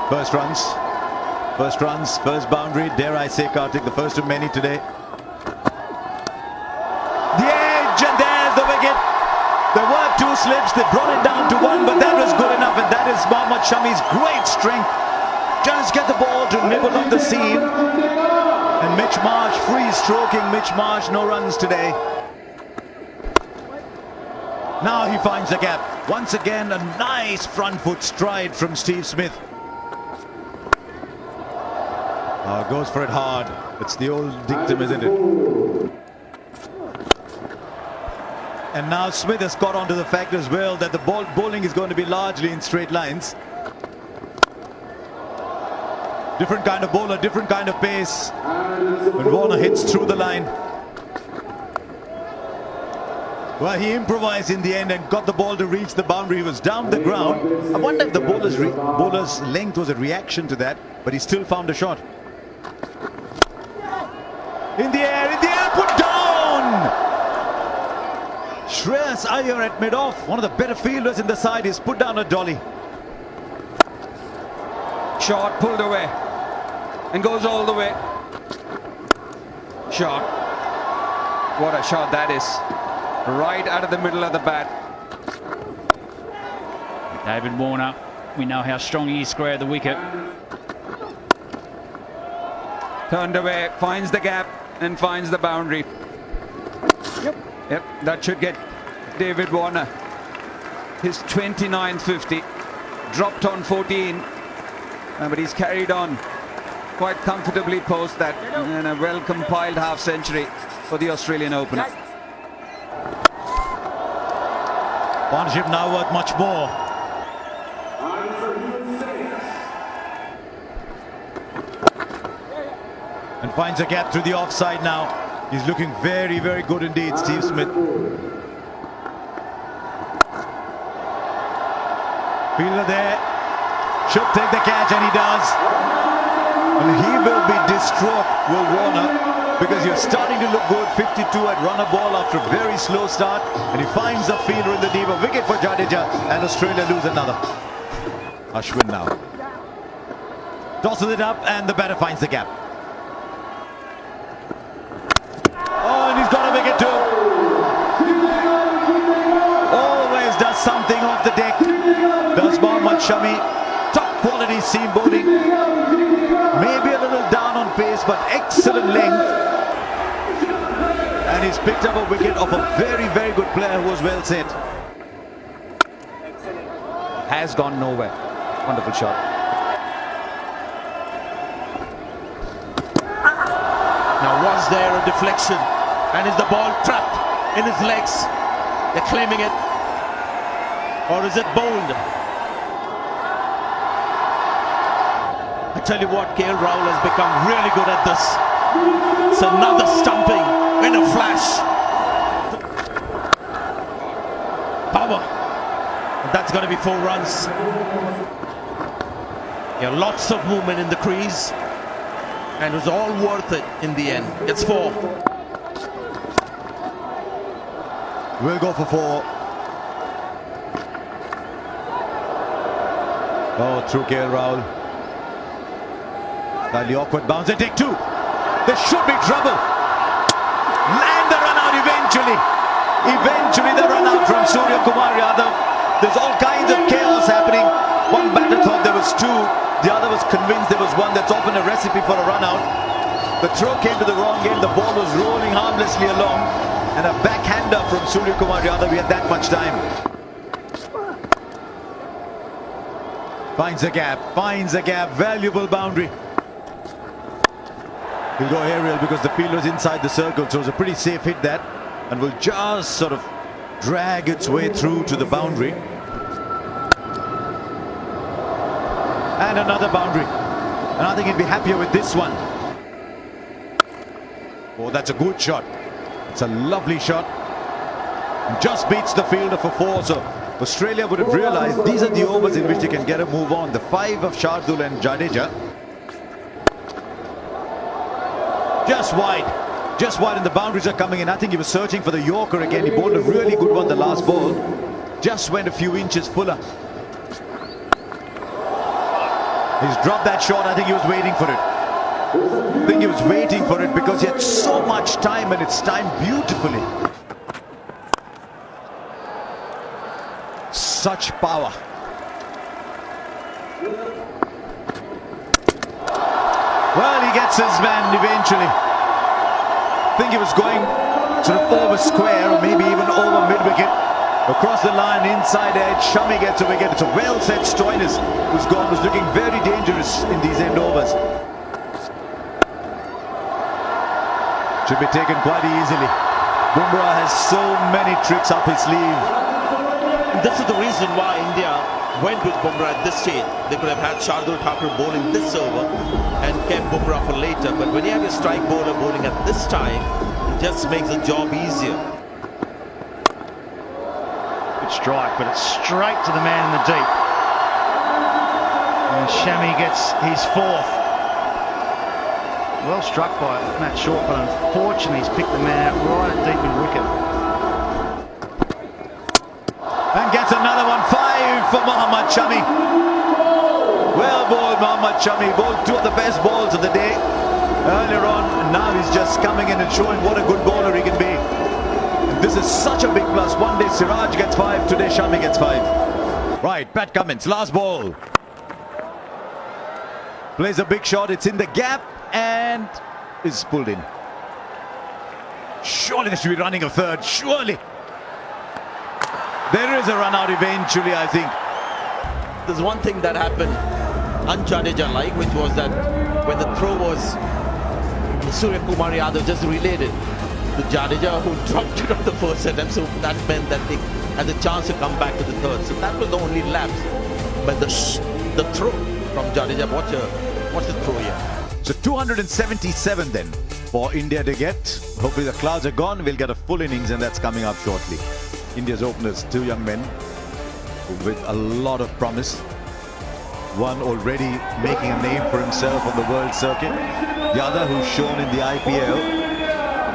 First runs, first boundary. Dare I say, Karthik, the first of many today. The edge, and there's the wicket. There were two slips. They brought it down to one, but that was good enough, and that is Mohammad Shami's great strength. Just get the ball to nibble on the seam. And Mitch Marsh, free stroking Mitch Marsh, no runs today. Now he finds the gap. Once again, a nice front foot stride from Steve Smith. Goes for it hard. It's the old dictum, isn't it? And now Smith has got onto the fact as well that the bowling is going to be largely in straight lines. Different kind of bowler, different kind of pace. When Warner hits through the line. Well, he improvised in the end and got the ball to reach the boundary. He was down the ground. I wonder if the bowler's length was a reaction to that, but he still found a shot. In the air, put down! Shreyas Iyer at mid-off, one of the better fielders in the side, is put down a dolly. Shot pulled away and goes all the way. Shot. What a shot that is. Right out of the middle of the bat. David Warner, we know how strong he is square the wicket. Turned away, finds the gap and finds the boundary. Yep, that should get David Warner his 29th 50. Dropped on 14, but he's carried on quite comfortably post that, and a well-compiled half-century for the Australian opener. Partnership now worth much more. And finds a gap through the offside now. He's looking very, very good indeed, Steve Smith. Fielder there. Should take the catch, and he does. And he will be distraught, Will Warner, because you're starting to look good. 52 at run a ball after a very slow start, and he finds a fielder in the deep. A wicket for Jadeja, and Australia lose another. Ashwin now tosses it up, and the batter finds the gap. Oh, and he's got a wicket too. Always does something off the deck. Does Mohammad Shami. Top quality seam bowling. Maybe a little down on pace, but excellent length. And he's picked up a wicket of a very, very good player who was well set. Has gone nowhere. Wonderful shot. Now, was there a deflection? And is the ball trapped in his legs? They're claiming it. Or is it bowled? I tell you what, KL Rahul has become really good at this. It's another stumping in a flash. Power. And that's going to be 4 runs. Yeah, lots of movement in the crease. And it was all worth it in the end. It's 4. We'll go for 4. Oh, through KL Rahul. Slightly awkward bounce. They take 2. There should be trouble. And the run out eventually. Eventually the run out from Surya Kumar Yadav. There's all kinds of chaos happening. One batter thought there was 2. The other was convinced there was 1. That's often a recipe for a run out. The throw came to the wrong end. The ball was rolling harmlessly along. And a backhander from Surya Kumar Yadav. We had that much time. Finds a gap. Finds a gap. Valuable boundary. He'll go aerial because the fielder is inside the circle, so it's a pretty safe hit that, and will just sort of drag its way through to the boundary. And another boundary. And I think he'd be happier with this one. Oh, that's a good shot. It's a lovely shot. Just beats the fielder for 4, so Australia would have realized these are the overs in which they can get a move on. The 5 of Shardul and Jadeja. Just wide, and the boundaries are coming in. I think he was searching for the Yorker again. He bowled a really good one the last ball. Just went a few inches fuller. He's dropped that shot. I think he was waiting for it. I think he was waiting for it because he had so much time and it's timed beautifully. Such power. Well, he gets his man eventually. I think he was going sort of over square or maybe even over mid-wicket. Across the line, inside edge, Shami gets a wicket. It's a well-set Stoinis who's gone, was looking very dangerous in these end overs. Should be taken quite easily. Bumrah has so many tricks up his sleeve. This is the reason why India went with Bumrah at this stage. They could have had Shardul Thakur bowling this over and kept Bumrah for later. But when you have a strike bowler bowling at this time, it just makes the job easier. Good strike, but it's straight to the man in the deep. And Shami gets his fourth. Well struck by Matt Short, but unfortunately he's picked the man out right at deep in wicket. And gets another one. 5 for Mohammad Shami. Well bowled, Mohammad Shami. Bowled 2 of the best balls of the day earlier on, and now he's just coming in and showing what a good bowler he can be. And this is such a big plus. One day Siraj gets 5, today Shami gets 5. Right, Pat Cummins, last ball. Plays a big shot, it's in the gap and is pulled in. Surely they should be running a third, surely. There is a run out eventually, I think. There's one thing that happened un-Jadeja-like, which was that when the throw was Surya Kumar Yadav just relayed it to Jadeja, who dropped it on the first attempt, so that meant that they had the chance to come back to the third. So that was the only lapse. But the throw from Jadeja, what's the throw here? So 277 then for India to get. Hopefully the clouds are gone. We'll get a full innings and that's coming up shortly. India's openers, 2 young men with a lot of promise. One already making a name for himself on the world circuit. The other who's shown in the IPL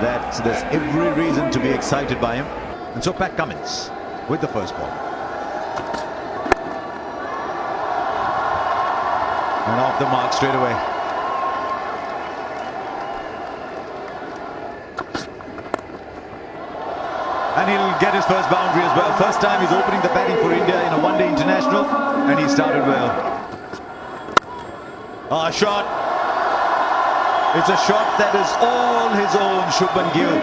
that there's every reason to be excited by him. And so Pat Cummins with the first ball. And off the mark straight away. And he'll get his first boundary as well. First time he's opening the batting for India in a one-day international, and he started well. A shot. It's a shot that is all his own, Shubman Gill.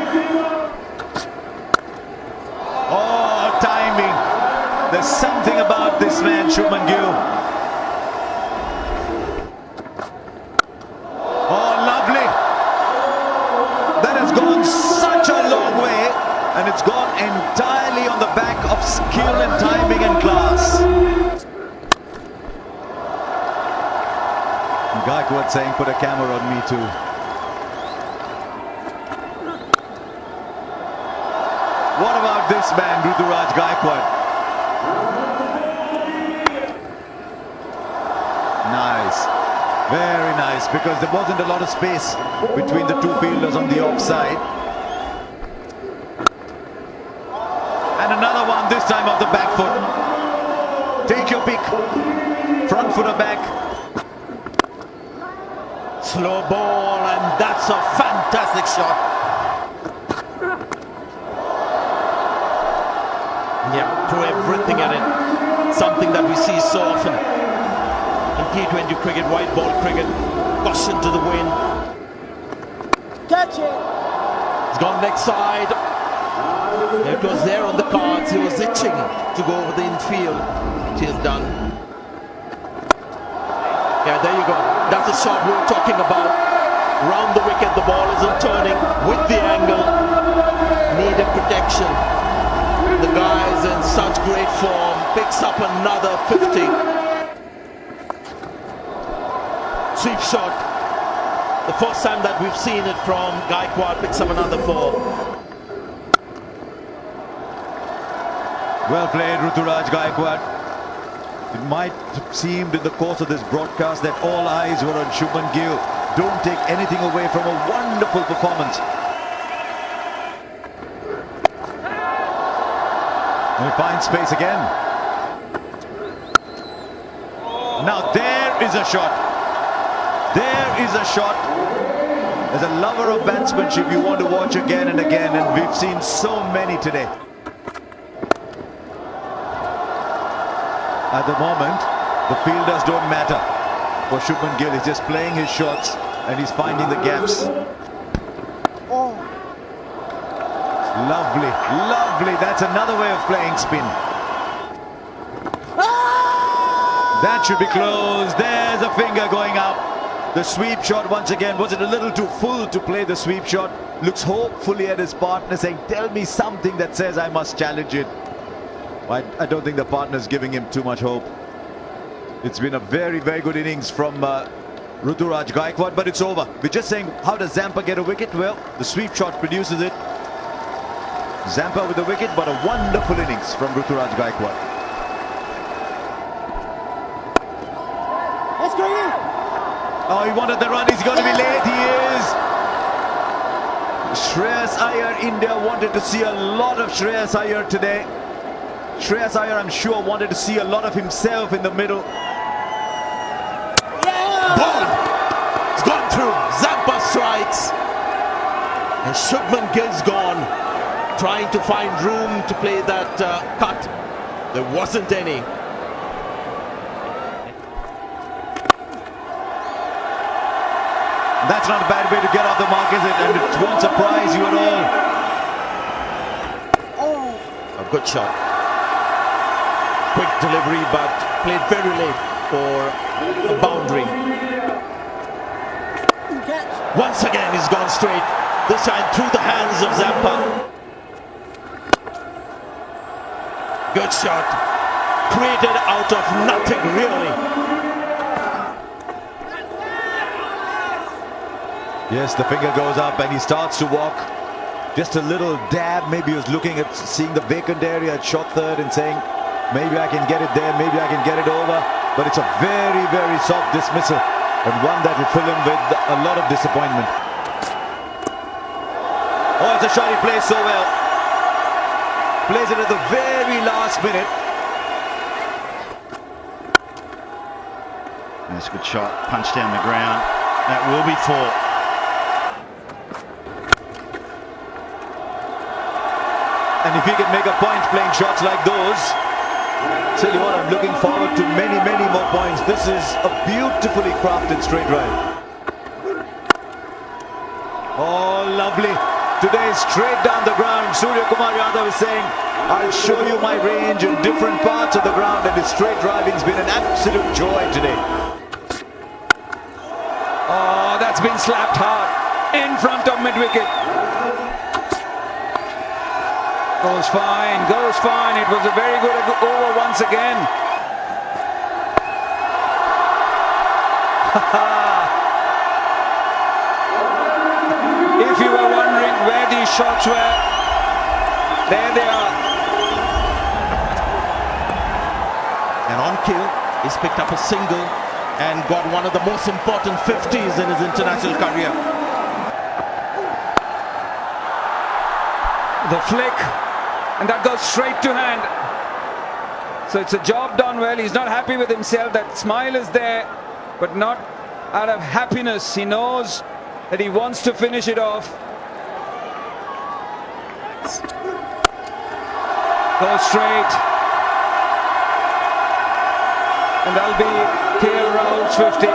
Oh, timing. There's something about this man, Shubman Gill. Oh, lovely. That has gone such a long way. And it's gone entirely on the back of skill and timing and class. And Gaikwad saying, put a camera on me too. What about this man, Ruturaj Gaikwad? Nice. Very nice, because there wasn't a lot of space between the two fielders on the offside. And another one, this time off the back foot. Take your pick. Front footer back. Slow ball, and that's a fantastic shot. Yeah, throw everything at it. Something that we see so often in T20 cricket, white ball cricket. Caution to the wind. Catch it. It's gone leg side. It was there on the cards. He was itching to go over the infield. He has done. Yeah, there you go. That's the shot we were talking about. Round the wicket, the ball isn't turning with the angle. Needed protection. The guy is in such great form. Picks up another 50. Sweep shot. The first time that we've seen it from Gaikwad. Picks up another 4. Well played, Ruturaj Gaikwad. It might have seemed in the course of this broadcast that all eyes were on Shubman Gill. Don't take anything away from a wonderful performance. And he finds space again. Now there is a shot. There is a shot. As a lover of batsmanship, you want to watch again and again, and we've seen so many today. At the moment, the fielders don't matter for Shubman Gill. He's just playing his shots and he's finding the gaps. Oh. Lovely, lovely. That's another way of playing spin. That should be close. There's a finger going up. The sweep shot once again. Was it a little too full to play the sweep shot? Looks hopefully at his partner saying, tell me something that says I must challenge it. I don't think the partner's giving him too much hope. It's been a very, very good innings from Ruturaj Gaikwad, but it's over. We're just saying, how does Zampa get a wicket? Well, the sweep shot produces it. Zampa with the wicket, but a wonderful innings from Ruturaj Gaikwad. Let's go in. Oh, he wanted the run. He's going to be late. He is. Shreyas Iyer, India wanted to see a lot of Shreyas Iyer today. Shreyas Iyer, I'm sure, wanted to see a lot of himself in the middle. Ball! It's gone through. Zampa strikes. And Shubman Gill's gone. Trying to find room to play that cut. There wasn't any. That's not a bad way to get off the mark, is it? And it won't surprise you at all. A good shot. Quick delivery, but played very late for a boundary. Once again, he's gone straight. This time through the hands of Zampa. Good shot. Created out of nothing, really. Yes, the finger goes up and he starts to walk. Just a little dab. Maybe he was looking at seeing the vacant area at shot third and saying, maybe I can get it there, maybe I can get it over. But it's a very, very soft dismissal, and one that will fill him with a lot of disappointment. Oh, it's a shot he plays so well. Plays it at the very last minute. That's a good shot. Punch down the ground. That will be four. And if he can make a point playing shots like those, tell you what, I'm looking forward to many, many more points. This is a beautifully crafted straight drive. Oh, lovely. Today, straight down the ground. Surya Kumar Yadav is saying, I'll show you my range in different parts of the ground, and his straight driving's been an absolute joy today. Oh, that's been slapped hard in front of mid-wicket. Goes fine, goes fine. It was a very good over once again. If you were wondering where these shots were, there they are. And on kill, he's picked up a single and got one of the most important 50s in his international career. The flick, and that goes straight to hand. So it's a job done well. He's not happy with himself. That smile is there, but not out of happiness. He knows that he wants to finish it off. Goes straight. And that'll be KL Rahul's 50.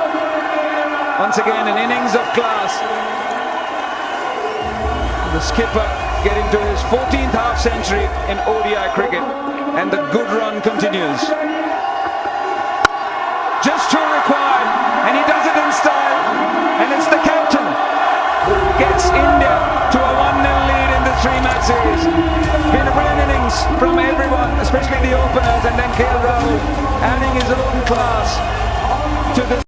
Once again, an innings of class. The skipper getting to his 14th half century in ODI cricket, and the good run continues. Just two required, and he does it in style, and it's the captain who gets India to a 1-0 lead in the 3-match series. Been a brilliant innings from everyone, especially the openers, and then KL Rahul adding his own class to the